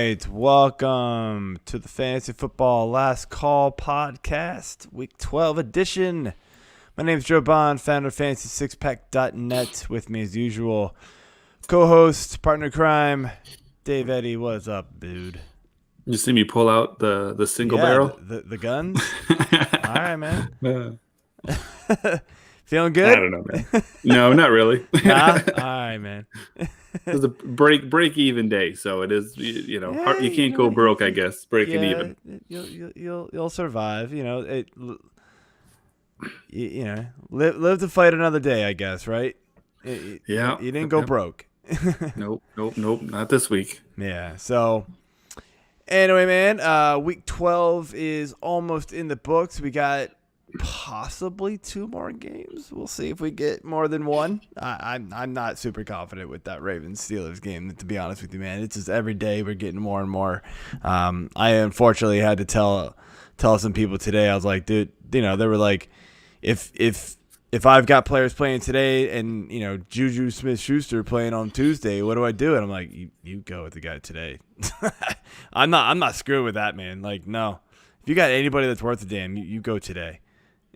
right, welcome to the Fantasy Football Last Call podcast, Week 12 edition. My name is Joe Bond, founder of FantasySixPack.net. With me as usual, co-host, partner in crime, Dave Eddy. What's up, dude? You see me pull out the single barrel? The guns? All right, man. Feeling I good? don't know, man. No, not really. Nah? All right, man. It's a break even day, so it is. Yeah, you can't go broke. I guess breaking even. You'll survive. Live to fight another day. I guess, right? Yeah. You didn't go broke. Nope. Not this week. Yeah. So, anyway, man, week 12 is almost in the books. We got possibly 2 more games. We'll see if we get more than one. I'm not super confident with that Ravens-Steelers game, to be honest with you, man. It's just every day we're getting more and more. I unfortunately had to tell some people today. I was like, dude, they were like, if I've got players playing today and Juju Smith-Schuster playing on Tuesday, what do I do? And I'm like, you go with the guy today. I'm not screwing with that, man. Like, no, if you got anybody that's worth a damn, you go today.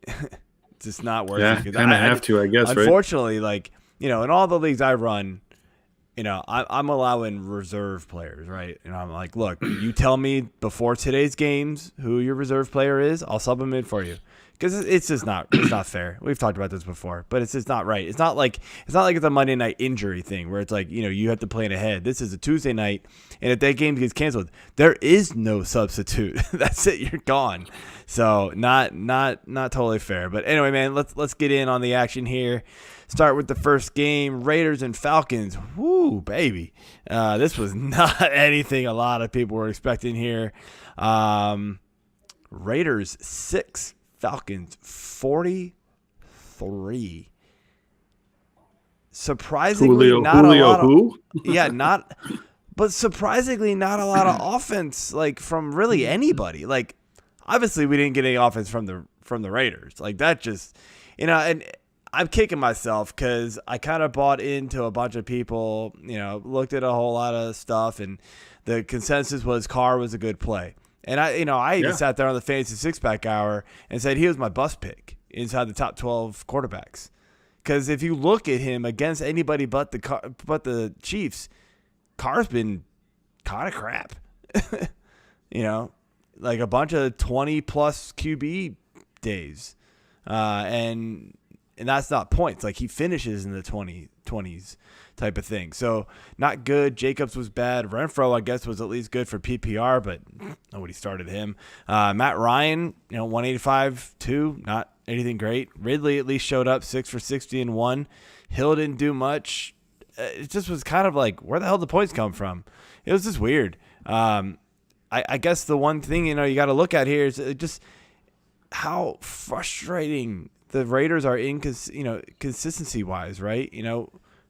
It's just not worth it. Yeah, kind of have to, I guess. Unfortunately, right? In all the leagues I run, I'm allowing reserve players, right? And I'm like, look, you tell me before today's games who your reserve player is, I'll sub them in for you. Because it's just not fair. We've talked about this before, but it's just not right. It's not like it's a Monday night injury thing where it's like, you have to plan ahead. This is a Tuesday night, and if that game gets canceled, there is no substitute. That's it. You're gone. So not totally fair. But anyway, man, let's get in on the action here. Start with the first game, Raiders and Falcons. Woo, baby. This was not anything a lot of people were expecting here. Raiders 6. Falcons 43. Surprisingly, not a lot of but surprisingly not a lot of offense, like from really anybody. Like, obviously we didn't get any offense from the Raiders. Like, that just, and I'm kicking myself because I kind of bought into a bunch of people. Looked at a whole lot of stuff, and the consensus was Carr was a good play. And I even sat there on the Fantasy Six-Pack Hour and said he was my bust pick inside the top 12 quarterbacks. Because if you look at him against anybody but the Chiefs, Carr's been kind of crap. Like a bunch of 20-plus QB days. And that's not points. Like, he finishes in the 20s type of thing. So, not good. Jacobs was bad. Renfro, I guess, was at least good for PPR, but nobody started him. Matt Ryan, 185, 2, not anything great. Ridley at least showed up, 6 for 60 and 1. Hill didn't do much. It just was kind of like, where the hell did the points come from? It was just weird. I guess the one thing, you got to look at here is just how frustrating the Raiders are consistency-wise, right?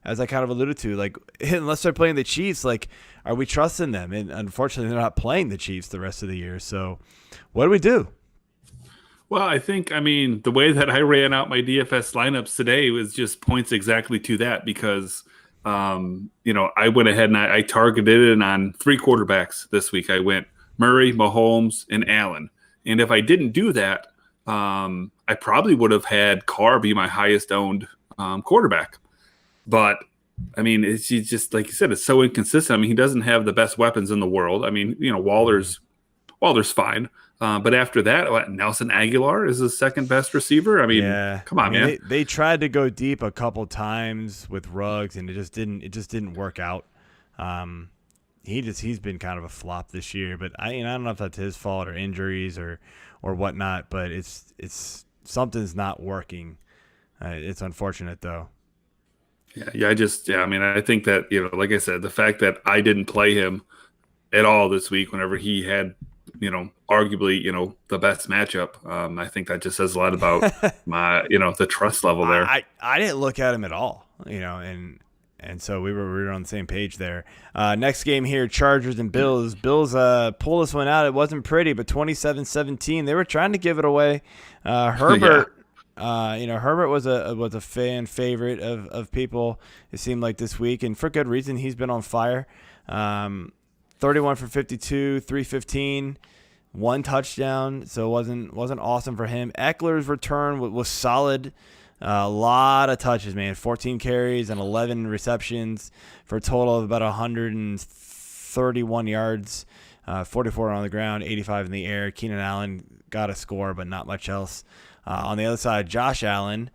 As I kind of alluded to, like, unless they're playing the Chiefs, like, are we trusting them? And unfortunately, they're not playing the Chiefs the rest of the year. So what do we do? Well, I think, the way that I ran out my DFS lineups today was just points exactly to that because, I went ahead and I targeted it on 3 quarterbacks this week. I went Murray, Mahomes, and Allen. And if I didn't do that, I probably would have had Carr be my highest owned quarterback. But, it's just, like you said, it's so inconsistent. He doesn't have the best weapons in the world. Waller's fine. But after that, Nelson Aguilar is the second best receiver. Come on, man. They tried to go deep a couple times with Ruggs, and it just didn't work out. He's been kind of a flop this year, but I don't know if that's his fault or injuries or whatnot, but it's something's not working. It's unfortunate though. I think that, like I said, the fact that I didn't play him at all this week whenever he had, arguably, the best matchup, I think that just says a lot about my, the trust level there. I didn't look at him at all, and so we were on the same page there. Next game here, Chargers and Bills. Bills pull this one out. It wasn't pretty, but 27-17. They were trying to give it away. Herbert. Herbert was a fan favorite of people, it seemed like, this week, and for good reason. He's been on fire. 31 for 52, 315, one touchdown. So it wasn't awesome for him. Ekeler's return was solid. A lot of touches, man. 14 carries and 11 receptions for a total of about 131 yards. 44 on the ground, 85 in the air. Keenan Allen got a score, but not much else. On the other side, Josh Allen,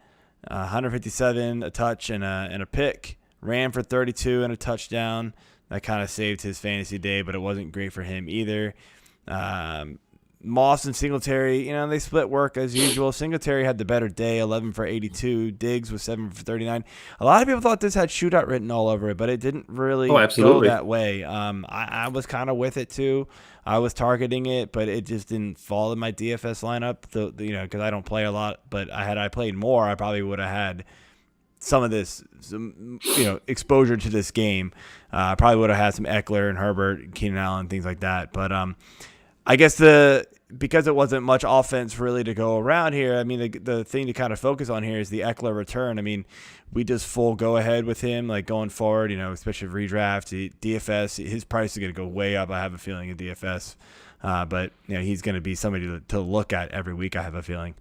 157, a touch and a pick. Ran for 32 and a touchdown. That kind of saved his fantasy day, but it wasn't great for him either. Moss and Singletary, they split work as usual. Singletary had the better day, 11 for 82. Diggs was 7 for 39. A lot of people thought this had shootout written all over it, but it didn't really go that way. I was kind of with it too. I was targeting it, but it just didn't fall in my DFS lineup. Because I don't play a lot, but had I played more, I probably would have had some of this, exposure to this game. I probably would have had some Ekeler and Herbert, Keenan Allen, things like that. But I guess because it wasn't much offense really to go around here, I mean, the thing to kind of focus on here is the Ekeler return. I mean, we just full go ahead with him, like going forward, especially redraft, DFS. His price is going to go way up, I have a feeling, in DFS. But he's going to be somebody to look at every week, I have a feeling.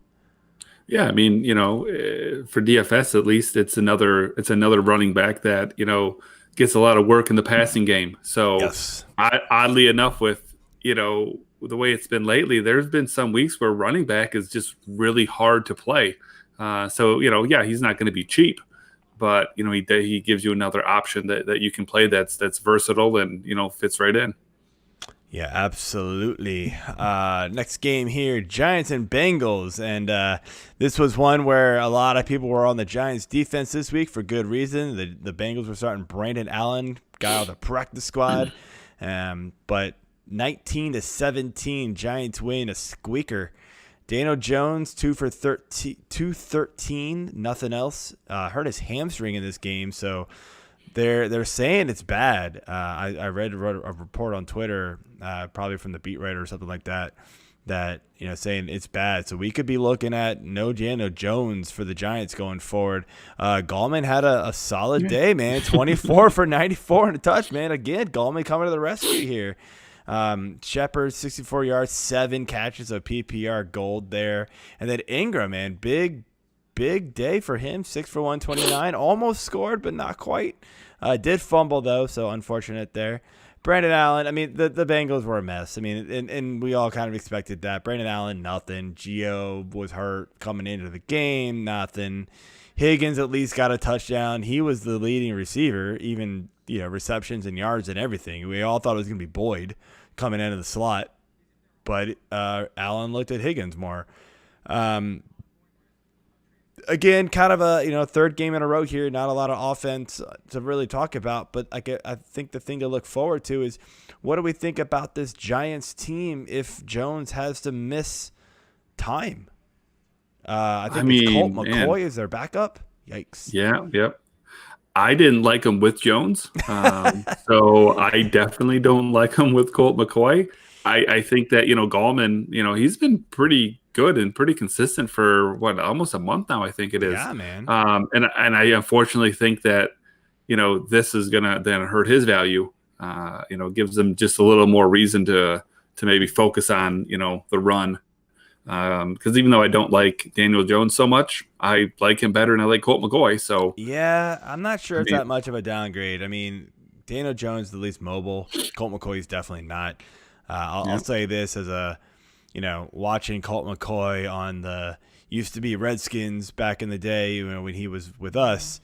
Yeah, I mean, for DFS at least, it's another running back that gets a lot of work in the passing game. So, yes. Oddly enough, with the way it's been lately, there's been some weeks where running back is just really hard to play. So he's not going to be cheap, but he gives you another option that you can play that's versatile and fits right in. Yeah, absolutely. Next game here, Giants and Bengals. And this was one where a lot of people were on the Giants defense this week for good reason. The Bengals were starting Brandon Allen, guy on the practice squad. But 19-17, Giants win, a squeaker. Daniel Jones, 2 for 213, nothing else. Hurt his hamstring in this game, so they're saying it's bad. I read a report on Twitter, probably from the beat writer or something like that, saying it's bad. So we could be looking at no Daniel Jones for the Giants going forward. Gallman had a solid day, man. 24 for 94 and a touch, man. Again, Gallman coming to the rescue here. Shepard, 64 yards, 7 catches of PPR gold there. And then Ingram, man, big day for him. 6 for 129. Almost scored, but not quite. Did fumble, though, so unfortunate there. Brandon Allen, I mean, the Bengals were a mess. I mean, and we all kind of expected that. Brandon Allen, nothing. Gio was hurt coming into the game, nothing. Higgins at least got a touchdown. He was the leading receiver, even, receptions and yards and everything. We all thought it was going to be Boyd coming into the slot, but Allen looked at Higgins more. Again, kind of a third game in a row here. Not a lot of offense to really talk about, but I think the thing to look forward to is what do we think about this Giants team if Jones has to miss time? I think it's Colt McCoy is their backup. Yikes. Yeah. Yep. I didn't like him with Jones, so I definitely don't like him with Colt McCoy. I think that Gallman, he's been pretty good and pretty consistent for almost a month now, I think it is. Yeah, man. And I unfortunately think that this is gonna then hurt his value. Gives them just a little more reason to maybe focus on the run. Because even though I don't like Daniel Jones so much, I like him better and I like Colt McCoy. So yeah, I'm not sure it's that much of a downgrade. I mean, Daniel Jones is the least mobile. Colt McCoy is definitely not. I'll say this as a, watching Colt McCoy on the used to be Redskins back in the day, when he was with us.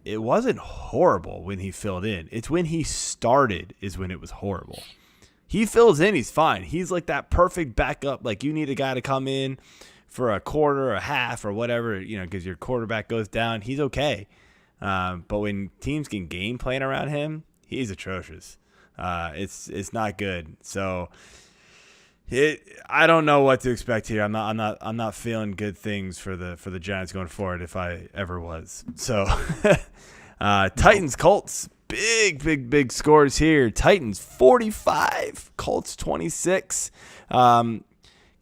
It wasn't horrible when he filled in. It's when he started is when it was horrible. He fills in, he's fine. He's like that perfect backup. Like you need a guy to come in for a quarter, a half, or whatever, because your quarterback goes down. He's okay. But when teams can game plan around him, he's atrocious. It's not good. So I don't know what to expect here. I'm not feeling good things for the Giants going forward if I ever was. So Titans Colts. Big scores here. Titans 45, Colts 26. Kind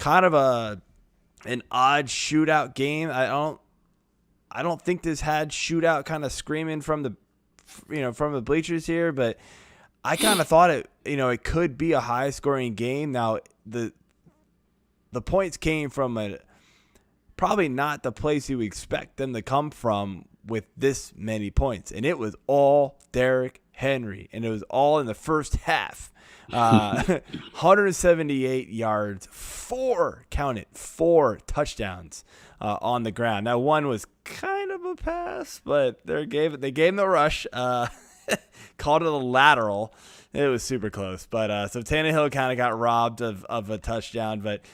of an odd shootout game. I don't think this had shootout kind of screaming from the bleachers here, but I kind of thought it could be a high scoring game. Now the points came from probably not the place you expect them to come from with this many points, and it was all Derrick Henry, and it was all in the first half. 178 yards, 4 touchdowns on the ground. Now one was kind of a pass, but they gave him the rush. Called it a lateral. It was super close, but so Tannehill kind of got robbed of a touchdown, but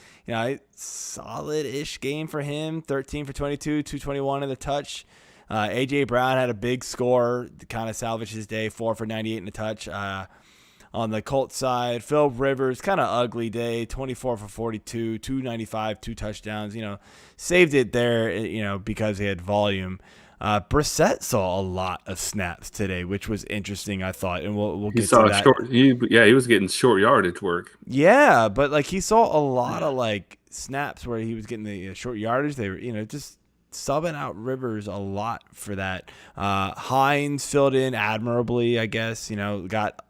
solid-ish game for him. 13 for 22, 221 in the touch. A.J. Brown had a big score to kind of salvage his day, 4 for 98 in the touch. On the Colts side, Phil Rivers, kind of ugly day, 24 for 42, 295, 2 touchdowns. Saved it there, because he had volume. Brissett saw a lot of snaps today, which was interesting, I thought, and we'll get to that. He was getting short yardage work. Yeah, but he saw a lot of snaps where he was getting the short yardage. They were, just subbing out Rivers a lot for that. Hines filled in admirably, I guess. Got.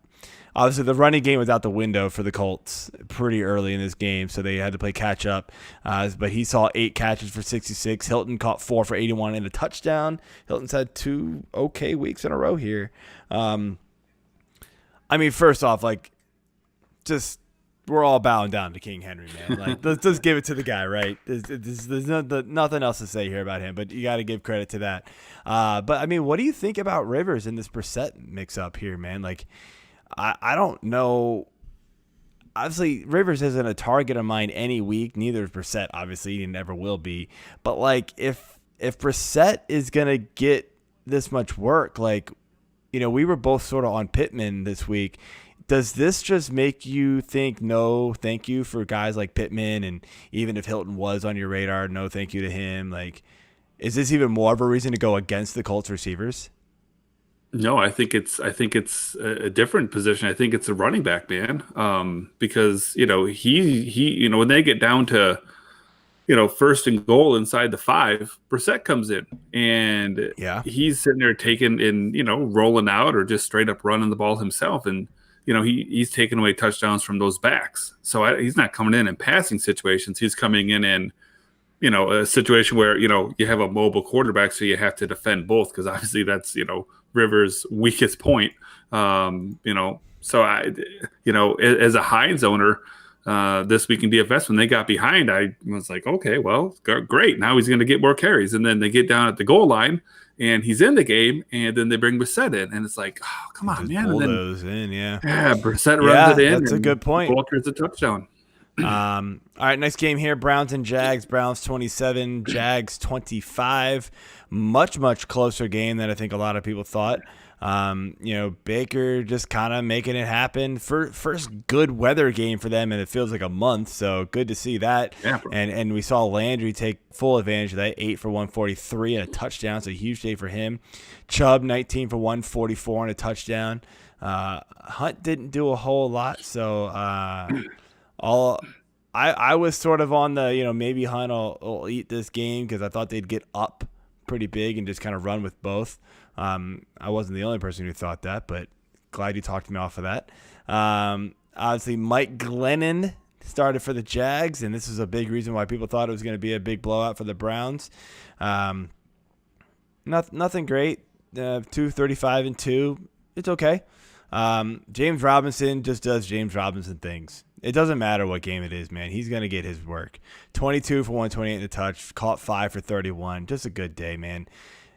Obviously, the running game was out the window for the Colts pretty early in this game, so they had to play catch up. But he saw 8 catches for 66. Hilton caught 4 for 81 and a touchdown. Hilton's had 2 okay weeks in a row here. First off, just we're all bowing down to King Henry, man. Let's just give it to the guy, right? There's nothing else to say here about him, but you got to give credit to that. But what do you think about Rivers in this Brissett mix-up here, man? I don't know. Obviously, Rivers isn't a target of mine any week. Neither is Brissett, obviously. He never will be. But, if Brissett is going to get this much work, we were both sort of on Pittman this week. Does this just make you think, no, thank you for guys like Pittman? And even if Hilton was on your radar, no, thank you to him. Is this even more of a reason to go against the Colts receivers? No, I think it's a different position. I think it's a running back, man. Because he when they get down to first and goal inside the 5, Brissett comes in and he's sitting there taking and rolling out or just straight up running the ball himself, and he's taking away touchdowns from those backs. So he's not coming in passing situations. He's coming in a situation where you have a mobile quarterback, so you have to defend both, because obviously that's Rivers' weakest point. So as a Hines owner this week in DFS, when they got behind, I was like, okay, well, great. Now he's going to get more carries. And then they get down at the goal line and he's in the game, and then they bring Brissett in, and it's like, oh, come on, man. And then, Brissett runs it in. That's a good point. Walker's a touchdown. All right, nice game here. Browns and Jags. Browns 27, Jags 25. Much closer game than I think a lot of people thought. Baker just kind of making it happen. First good weather game for them, and it feels like a month, so good to see that. Yeah. And we saw Landry take full advantage of that, 8 for 143 and a touchdown, so a huge day for him. Chubb, 19 for 144 and a touchdown. Hunt didn't do a whole lot, so I was sort of on the, maybe Hunt will eat this game, because I thought they'd get up pretty big and just kind of run with both. I wasn't the only person who thought that, but glad you talked me off of that. Obviously, Mike Glennon started for the Jags, and this is a big reason why people thought it was going to be a big blowout for the Browns. Nothing great. 235 and 2. It's okay. James Robinson just does James Robinson things. It doesn't matter what game it is, man. He's going to get his work. 22 for 128 in the touch, caught 5 for 31. Just a good day, man.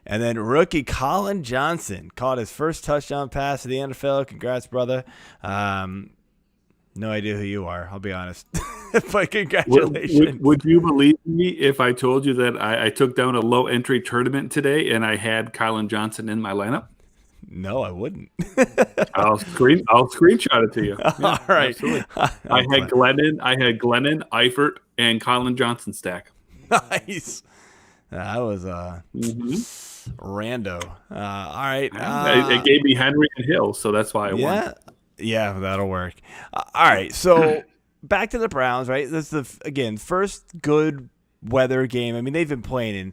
And then rookie Colin Johnson caught his first touchdown pass of the NFL. Congrats, brother. No idea who you are, I'll be honest. But congratulations. Would you believe me if I told you that I took down a low-entry tournament today and I had Colin Johnson in my lineup? No, I wouldn't. I'll screenshot it to you. Yeah, all right. Absolutely. I had Glennon, Eifert, and Colin Johnson stack. Nice. That was rando. All right. It gave me Henry and Hill, so that's why I won. Yeah, that'll work. All right. So back to the Browns, right? This is again first good weather game. I mean, they've been playing in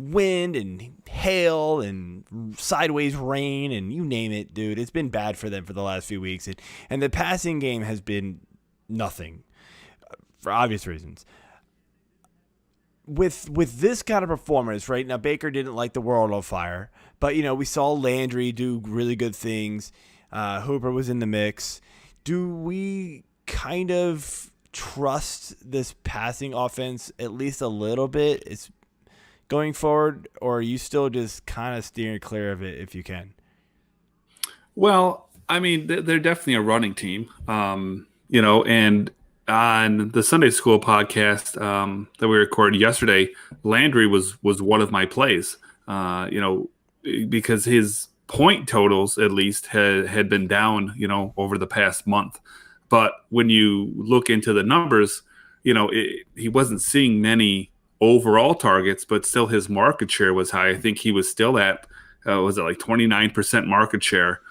wind and hail and sideways rain and you name it, dude. It's been bad for them for the last few weeks. And the passing game has been nothing for obvious reasons. With this kind of performance, right now, Baker didn't light the world on fire, but we saw Landry do really good things. Hooper was in the mix. Do we kind of trust this passing offense at least a little bit? It's going forward, or are you still just kind of steering clear of it if you can? Well, I mean, they're definitely a running team, and on the Sunday School podcast that we recorded yesterday, Landry was one of my plays, because his point totals at least had been down, over the past month. But when you look into the numbers, he wasn't seeing many overall targets, but still his market share was high. I think he was still at, was it like 29% market share,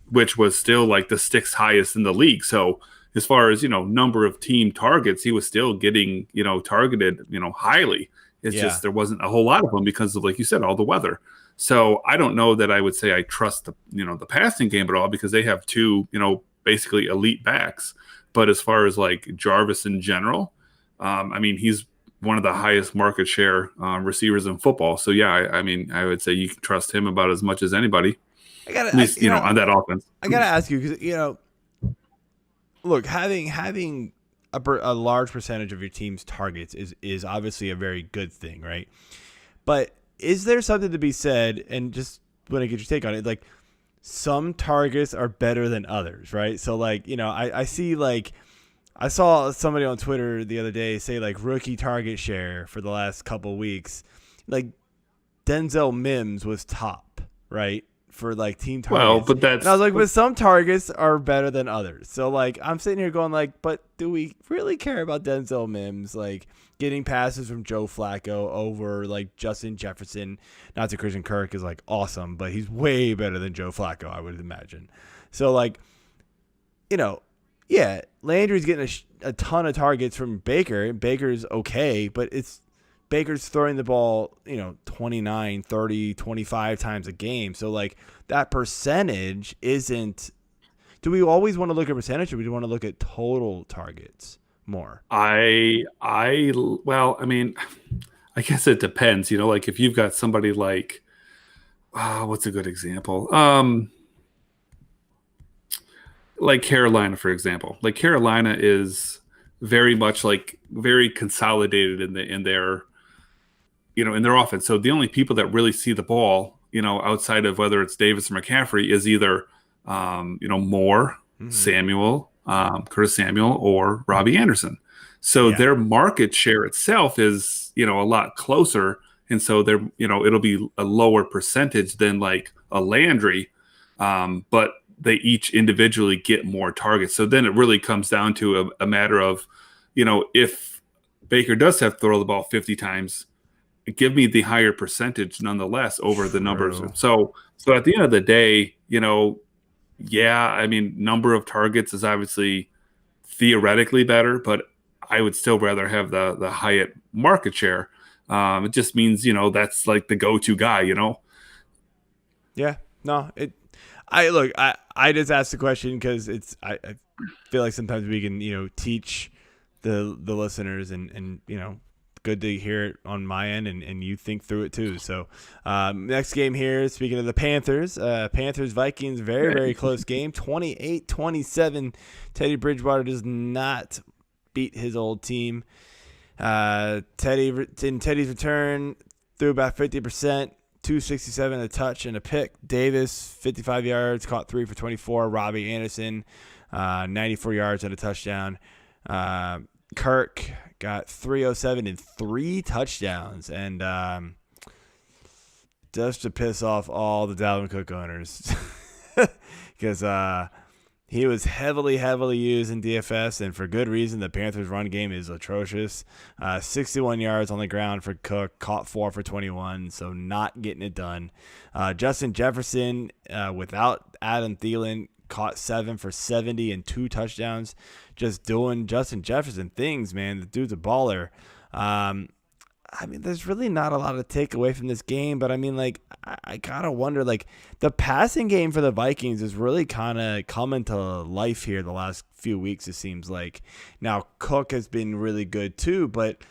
which was still like the sixth highest in the league. So as far as, number of team targets, he was still getting, targeted, highly. It's just there wasn't a whole lot of them because of, like you said, all the weather. So I don't know that I would say I trust the passing game at all, because they have two, basically elite backs. But as far as like Jarvis in general, I mean, he's one of the highest market share receivers in football. So yeah, I would say you can trust him about as much as anybody. At least, on that offense. I gotta ask you, because look, having a large percentage of your team's targets is obviously a very good thing, right? But is there something to be said, and just want to get your take on it, like some targets are better than others, right? So like, I see, like, I saw somebody on Twitter the other day say like rookie target share for the last couple weeks, like Denzel Mims was top, right? For like team targets. Well, but that's, and I was like, but some targets are better than others. So like, I'm sitting here going like, but do we really care about Denzel Mims like getting passes from Joe Flacco over like Justin Jefferson? Not that Christian Kirk is like awesome, but he's way better than Joe Flacco, I would imagine. So like, yeah, Landry's getting a ton of targets from Baker. Baker's okay, but Baker's throwing the ball, 29, 30, 25 times a game. So, like, that percentage isn't – do we always want to look at percentage, or do we want to look at total targets more? Well, I mean, I guess it depends. Like if you've got somebody like what's a good example? Like Carolina, for example. Like Carolina is very much like very consolidated in their offense. So the only people that really see the ball, outside of whether it's Davis or McCaffrey, is either, Moore, Samuel, Curtis Samuel, or Robbie Anderson. So their market share itself is, a lot closer. And so they're, it'll be a lower percentage than like a Landry. But they each individually get more targets. So then it really comes down to a matter of, if Baker does have to throw the ball 50 times, give me the higher percentage nonetheless over the numbers. So at the end of the day, I mean, number of targets is obviously theoretically better, but I would still rather have the Hyatt market share. It just means, that's like the go-to guy, Yeah, no, I just asked the question because I feel like sometimes we can, teach the listeners and good to hear it on my end and you think through it too. So next game here, speaking of the Panthers, Panthers Vikings, very, very close game, 28-27. Teddy Bridgewater does not beat his old team. Teddy's return threw about 50%, 267, a touch and a pick. Davis, 55 yards, caught 3 for 24. Robbie Anderson, 94 yards and a touchdown. Kirk got 307 and 3 touchdowns. And just to piss off all the Dalvin Cook owners because he was heavily used in DFS, and for good reason. The Panthers' run game is atrocious. 61 yards on the ground for Cook, caught 4 for 21, so not getting it done. Justin Jefferson, without Adam Thielen, caught 7 for 70 and 2 touchdowns. Just doing Justin Jefferson things, man. The dude's a baller. I mean, there's really not a lot to take away from this game, but I mean, like, I gotta wonder, like, the passing game for the Vikings is really kind of coming to life here the last few weeks, it seems like. Now, Cook has been really good too, but,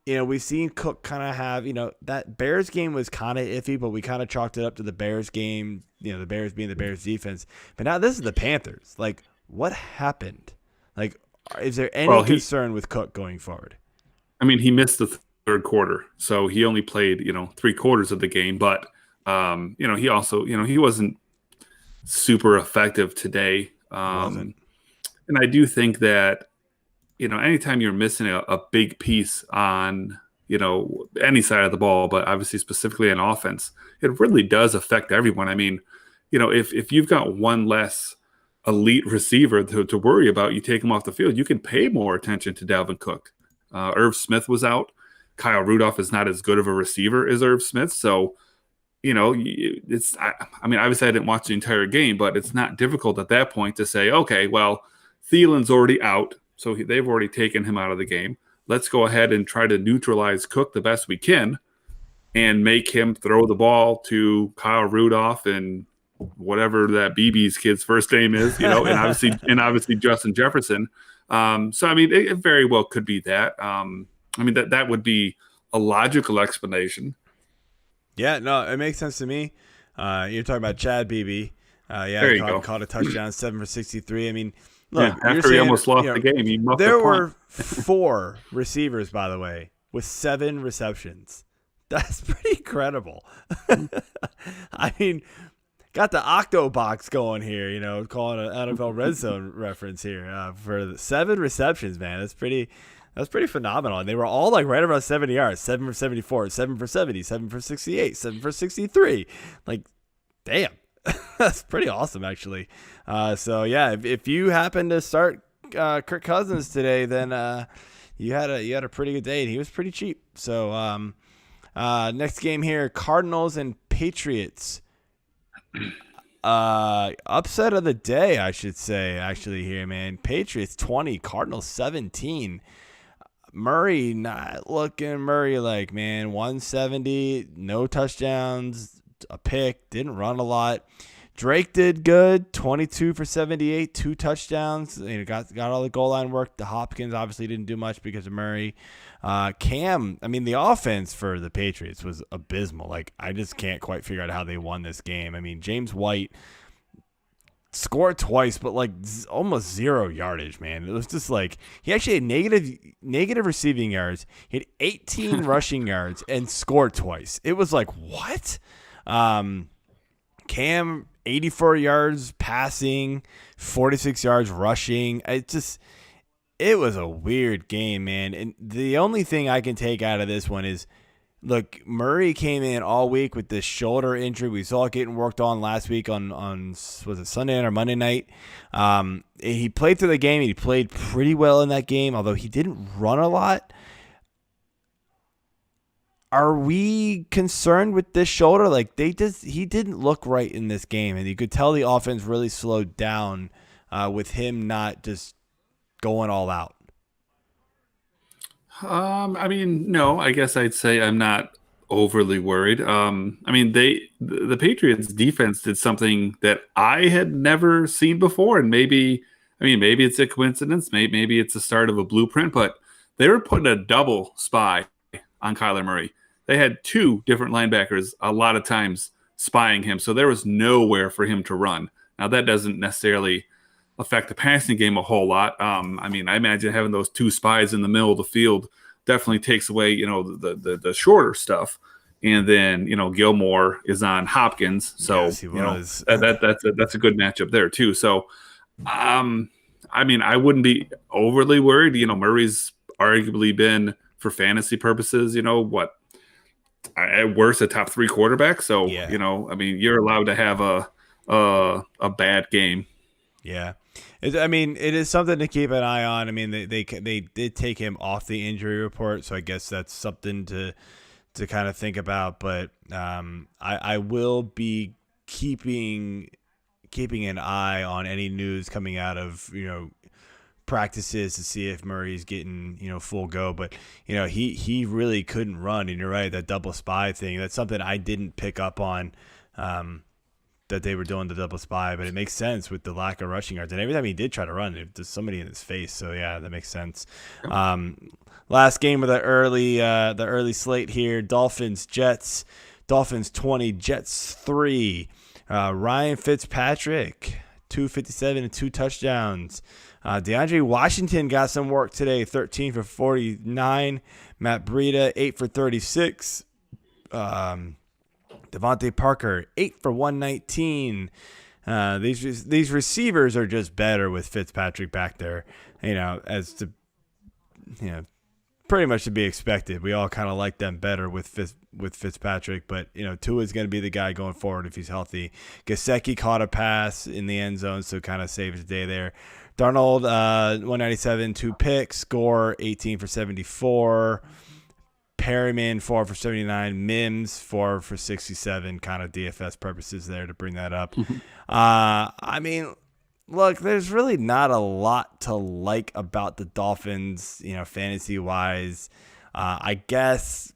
we've seen Cook kind of have, that Bears game was kind of iffy, but we kind of chalked it up to the Bears game, the Bears being the Bears defense. But now this is the Panthers. Like, what happened? Like, is there any concern with Cook going forward? I mean, he missed the third quarter, so he only played, 3/4 of the game. But, he also, he wasn't super effective today. Wasn't. And I do think that, anytime you're missing a big piece on, any side of the ball, but obviously specifically on offense, it really does affect everyone. I mean, if you've got one less elite receiver to worry about, you take him off the field, you can pay more attention to Dalvin Cook. Irv Smith was out. Kyle Rudolph is not as good of a receiver as Irv Smith. So, it's, I mean, obviously I didn't watch the entire game, but it's not difficult at that point to say, okay, well, Thielen's already out. So they've already taken him out of the game. Let's go ahead and try to neutralize Cook the best we can and make him throw the ball to Kyle Rudolph and whatever that Bibi's kid's first name is, and obviously Justin Jefferson. So, I mean, it very well could be that. I mean, that would be a logical explanation. Yeah, no, it makes sense to me. You're talking about Chad Bibi. There you go. Caught a touchdown, 7 for 63. I mean, look, after he almost lost the game, there were 4 receivers, by the way, with 7 receptions. That's pretty incredible. I mean, got the Octo box going here, calling an NFL red zone reference here for the 7 receptions, man. That's pretty phenomenal. And they were all like right around 70 yards, 7 for 74, 7 for 70, 7 for 68, 7 for 63. Like, damn. That's pretty awesome, actually. So yeah, if you happen to start Kirk Cousins today, then you had a pretty good day, and he was pretty cheap. So next game here, Cardinals and Patriots. Upset of the day, I should say, actually here, man. Patriots 20, Cardinals 17. Murray not looking Murray-like, man. 170, no touchdowns, a pick, didn't run a lot. Drake did good, 22 for 78, 2 touchdowns. Got all the goal line work. The Hopkins obviously didn't do much because of Murray. Cam, I mean, the offense for the Patriots was abysmal. Like, I just can't quite figure out how they won this game. I mean, James White scored twice, but like almost 0 yardage, man. It was just like he actually had negative receiving yards. He had 18 rushing yards and scored twice. It was like, what? Cam 84 yards passing, 46 yards rushing. It was a weird game, man. And the only thing I can take out of this one is, look, Murray came in all week with this shoulder injury. We saw it getting worked on last week on was it Sunday night or Monday night? He played through the game. He played pretty well in that game, although he didn't run a lot. Are we concerned with this shoulder? Like, he didn't look right in this game, and you could tell the offense really slowed down with him not just going all out. I mean, no, I guess I'd say I'm not overly worried. I mean, the Patriots defense did something that I had never seen before, and maybe it's a coincidence, maybe it's the start of a blueprint, but they were putting a double spy on Kyler Murray. They had 2 different linebackers a lot of times spying him, so there was nowhere for him to run. Now, that doesn't necessarily affect the passing game a whole lot. I mean, I imagine having those 2 spies in the middle of the field definitely takes away, the shorter stuff. And then, Gilmore is on Hopkins, so yes, he was. That's a good matchup there too. So, I mean, I wouldn't be overly worried. Murray's arguably been, for fantasy purposes, at worst a top 3 quarterback. So, yeah. I mean, you're allowed to have a bad game. Yeah. It is something to keep an eye on. I mean, they did take him off the injury report, so I guess that's something to kind of think about. But I will be keeping an eye on any news coming out of practices to see if Murray's getting, full go. But, he really couldn't run. And you're right, that double spy thing, that's something I didn't pick up on, that they were doing the double spy, but it makes sense with the lack of rushing yards. And every time he did try to run, there's somebody in his face. So yeah, that makes sense. Last game of the early slate here: Dolphins Jets. Dolphins 20, Jets 3. Ryan Fitzpatrick 257 and 2 touchdowns. DeAndre Washington got some work today, 13 for 49. Matt Breida 8 for 36. Devontae Parker 8 for 119. These receivers are just better with Fitzpatrick back there, pretty much to be expected. We all kind of like them better with Fitzpatrick, but Tua is going to be the guy going forward if he's healthy. Gesicki caught a pass in the end zone, so kind of saves the day there. Darnold 197, 2 picks, Gore 18 for 74. Perryman 4 for 79, Mims 4 for 67, kind of DFS purposes there to bring that up. Look, there's really not a lot to like about the Dolphins, fantasy wise. I guess,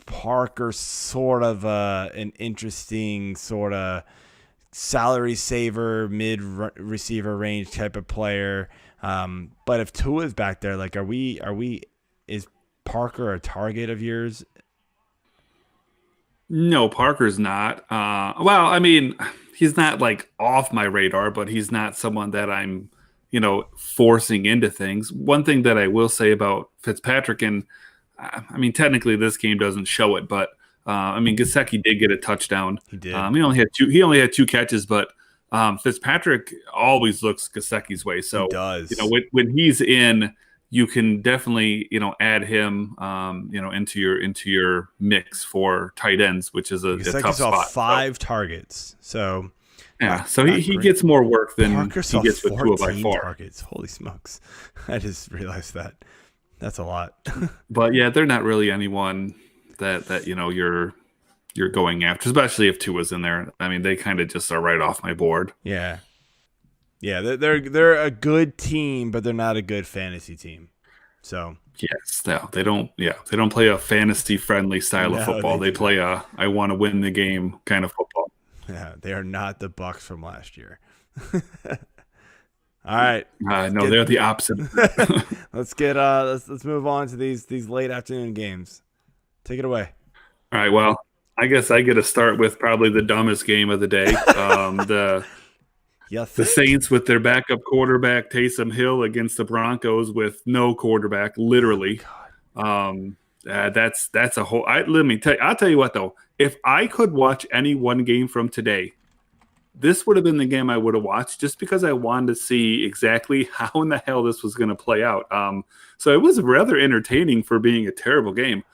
Parker's sort of an interesting sort of salary saver, mid receiver range type of player. But if Tua's back there, like, is Parker a target of yours? No, Parker's not. He's not like off my radar, but he's not someone that I'm, forcing into things. One thing that I will say about Fitzpatrick, and technically this game doesn't show it, but Gesicki did get a touchdown. He did. He only had 2 catches, but Fitzpatrick always looks Gesicki's way. So he does. When he's in, you can definitely, add him, into your mix for tight ends, which is a tough spot. 5 targets. So yeah, so he gets more work than Parker he gets with Tua by far. Targets. Holy smokes! I just realized that. That's a lot. But yeah, they're not really anyone that you're going after, especially if Tua's in there. They kind of just are right off my board. Yeah. Yeah, they're a good team, but they're not a good fantasy team. So yes, no, they don't play a fantasy friendly style of football. They play a I want to win the game kind of football. Yeah, they are not the Bucs from last year. All right. No, they're the opposite. Let's move on to these late afternoon games. Take it away. All right. Well, I guess I get to start with probably the dumbest game of the day. The Saints with their backup quarterback Taysom Hill against the Broncos with no quarterback, literally. That's a whole. Let me tell you. I'll tell you what though. If I could watch any one game from today, this would have been the game I would have watched, just because I wanted to see exactly how in the hell this was going to play out. So it was rather entertaining for being a terrible game.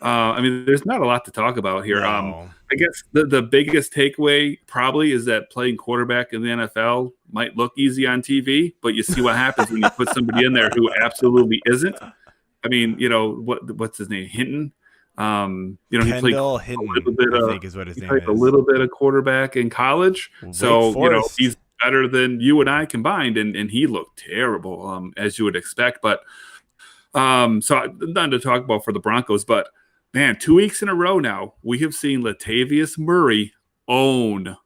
There's not a lot to talk about here. No. I guess the biggest takeaway probably is that playing quarterback in the NFL might look easy on TV, but you see what happens when you put somebody in there who absolutely isn't. What's his name? Hinton. He played Hinton, I think is what his name is. A little bit of quarterback in college. So, he's better than you and I combined, and he looked terrible, as you would expect. But so nothing to talk about for the Broncos, but man, 2 weeks in a row now, we have seen Latavius Murray own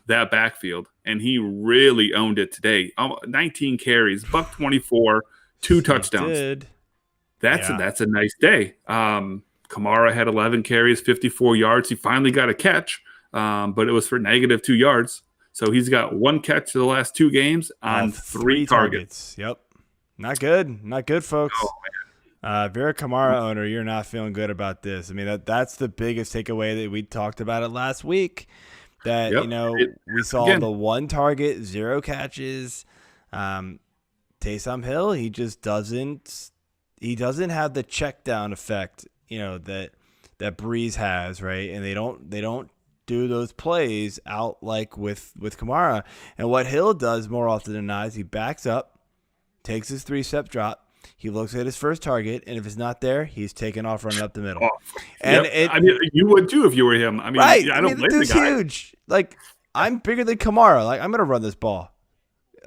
that backfield, and he really owned it today. 19 carries, $124, 2 touchdowns. That's a nice day. Kamara had 11 carries, 54 yards. He finally got a catch, but it was for negative -2 yards. So he's got 1 catch to the last 2 games on 3 targets. Yep. Not good, folks. Oh, if you're a Kamara owner, you're not feeling good about this. That's the biggest takeaway that we talked about it last week. That, we saw the 1 target, 0 catches. Taysom Hill, he just doesn't have the check down effect, that Breeze has, right? And they don't do those plays out like with Kamara. And what Hill does more often than not is he backs up, takes his 3-step drop, he looks at his first target, and if it's not there, he's taking off running up the middle. You would too if you were him. Right. I don't blame the guy. Huge. I'm bigger than Kamara. I'm going to run this ball.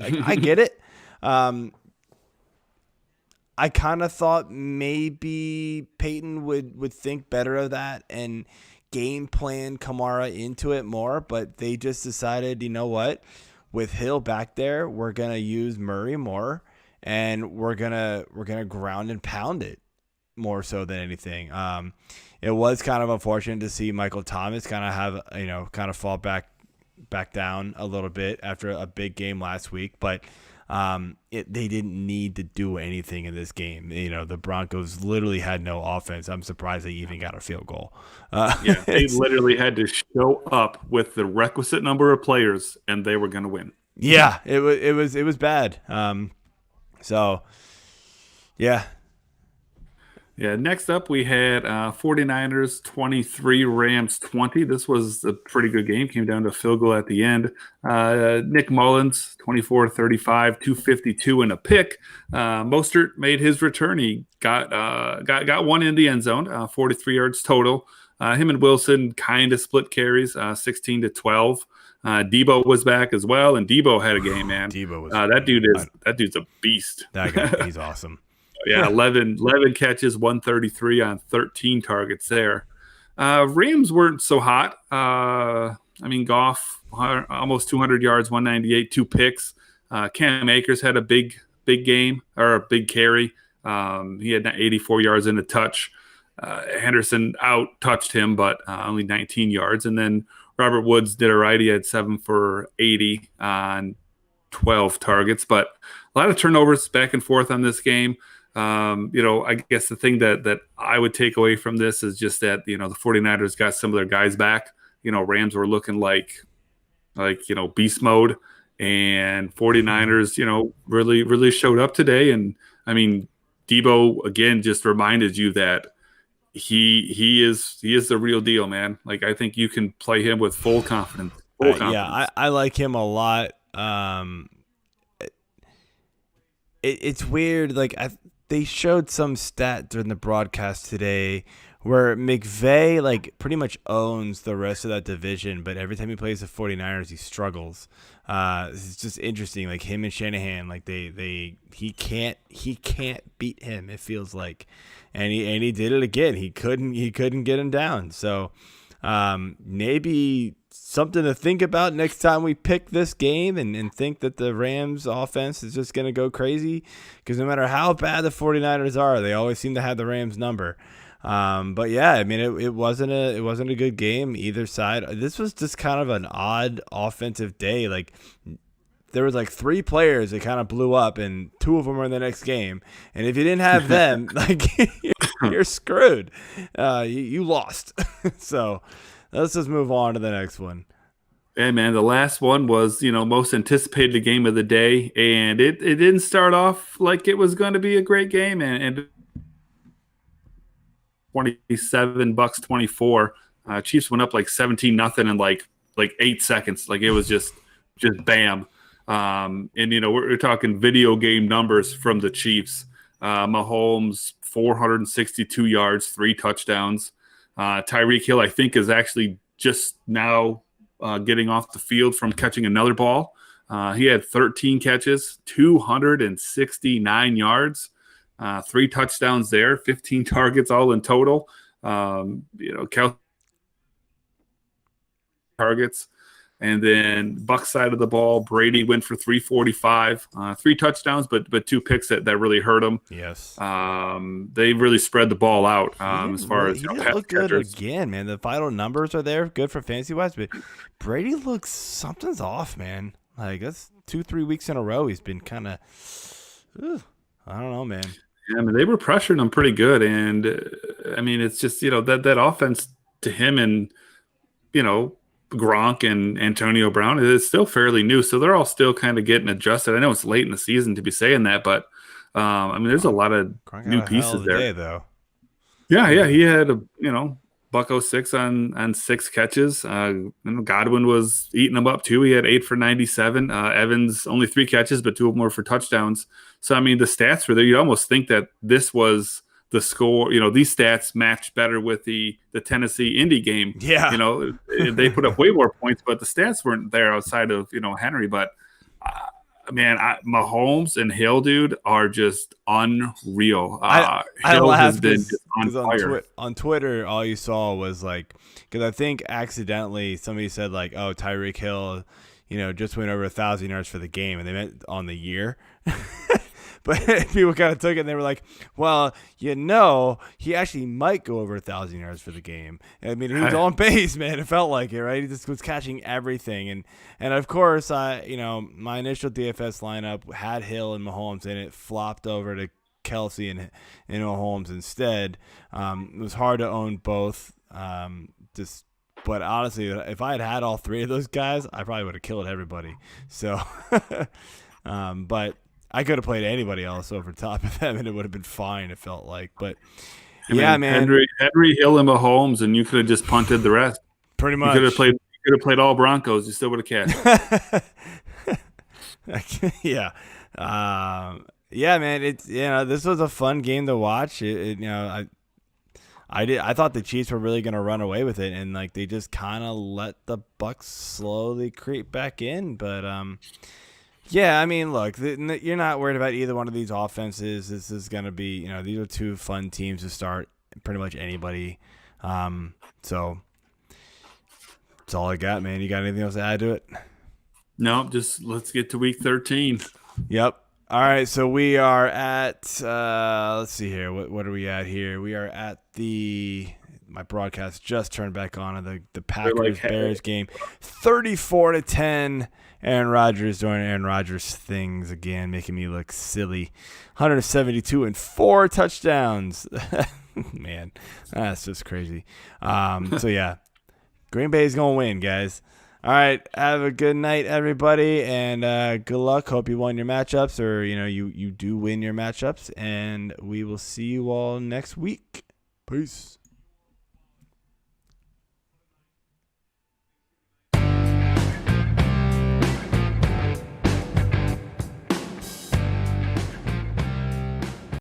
I get it. I kind of thought maybe Peyton would think better of that and game plan Kamara into it more, but they just decided, you know what, with Hill back there, we're gonna use Murray more, and we're gonna ground and pound it more so than anything. It was kind of unfortunate to see Michael Thomas kind of have kind of fall back down a little bit after a big game last week, but they didn't need to do anything in this game. The Broncos literally had no offense. I'm surprised they even got a field goal. They literally had to show up with the requisite number of players, and they were going to win. Yeah, it was bad. So, yeah. Yeah, next up we had 49ers 23, Rams 20. This was a pretty good game. Came down to a field goal at the end. Nick Mullins, 24-35, 252 and a pick. Mostert made his return. He got one in the end zone, 43 yards total. Him and Wilson kind of split carries, 16-12. Debo was back as well, and Debo had a game, man. Debo was that dude's a beast. That guy, he's awesome. Yeah, 11 catches, 133 on 13 targets there. Rams weren't so hot. Goff, almost 200 yards, 198, 2 picks. Cam Akers had a big game, or a big carry. He had 84 yards and a touch. Henderson out-touched him, but only 19 yards. And then Robert Woods did all right. He had 7 for 80 on 12 targets. But a lot of turnovers back and forth on this game. I guess the thing that I would take away from this is just that, the 49ers got some of their guys back. Rams were looking like beast mode, and 49ers, really showed up today. And Debo again just reminded you that he is the real deal, man. Like, I think you can play him with full confidence. Yeah, I like him a lot. It's weird. Like, they showed some stat during the broadcast today where McVay pretty much owns the rest of that division, but every time he plays the 49ers, he struggles. It's just interesting. Like, him and Shanahan, he can't beat him, it feels like. And he did it again. He couldn't get him down. So maybe something to think about next time we pick this game and think that the Rams offense is just going to go crazy, because no matter how bad the 49ers are, they always seem to have the Rams number. But yeah, it wasn't a good game either side. This was just kind of an odd offensive day. Like, there was 3 players that kind of blew up, and 2 of them were in the next game. And if you didn't have them, you're screwed. You lost. So let's just move on to the next one. Hey, man, the last one was, most anticipated game of the day, and it didn't start off like it was going to be a great game, and 27 bucks 24. Chiefs went up 17-0 in 8 seconds. It was just bam. We're talking video game numbers from the Chiefs. Mahomes, 462 yards, 3 touchdowns. Tyreek Hill, I think, is actually just now getting off the field from catching another ball. He had 13 catches, 269 yards, 3 touchdowns there, 15 targets all in total. Targets. And then Bucs side of the ball, Brady went for 345, 3 touchdowns, but 2 picks that really hurt him. Yes. They really spread the ball out as far as he didn't look good again, man. The final numbers are there, good for fantasy wise, but Brady looks, something's off, man. That's 2-3 weeks in a row. He's been kind of, I don't know, man. Yeah, they were pressuring him pretty good, and it's just that offense to him and Gronk and Antonio Brown is still fairly new, so they're all still kind of getting adjusted. I know it's late in the season to be saying that, but there's a lot of new pieces there. Day, though. Yeah, he had $106 on 6 catches. Godwin was eating them up too. He had 8 for 97. Evans only 3 catches, but 2 of them were for touchdowns. So the stats were there. You'd almost think that this was the score. These stats match better with the Tennessee Indy game. Yeah, they put up way more points, but the stats weren't there outside of Henry. But man, Mahomes and Hill, dude, are just unreal. I Hill has laughed been just on fire. on Twitter, all you saw was like, because I think accidentally somebody said like, "Oh, Tyreek Hill, just went over 1,000 yards for the game," and they meant on the year. But people kind of took it and they were like, well, he actually might go over 1,000 yards for the game. I mean, he was on base, man. It felt like it, right? He just was catching everything. And of course, my initial DFS lineup had Hill and Mahomes, and it flopped over to Kelsey and Mahomes instead. It was hard to own both. But honestly, if I had all three of those guys, I probably would have killed everybody. So, but I could have played anybody else over top of them, and it would have been fine. It felt like, but yeah, man, Henry, Hill, and Mahomes, and you could have just punted the rest. Pretty much, you could have played all Broncos. You still would have cashed. Yeah, yeah, man. It's this was a fun game to watch. I thought the Chiefs were really going to run away with it, and like they just kind of let the Bucs slowly creep back in, but yeah, I mean, look, you're not worried about either one of these offenses. This is going to be, these are two fun teams to start pretty much anybody. So that's all I got, man. You got anything else to add to it? No, just let's get to week 13. Yep. All right, so we are at, let's see here. What are we at here? We are at my broadcast just turned back on the Packers-Bears game. 34-10. Aaron Rodgers doing Aaron Rodgers things again, making me look silly. 172 and 4 touchdowns. Man, that's just crazy. So, yeah, Green Bay is going to win, guys. All right, have a good night, everybody, and good luck. Hope you won your matchups, or, you do win your matchups, and we will see you all next week. Peace.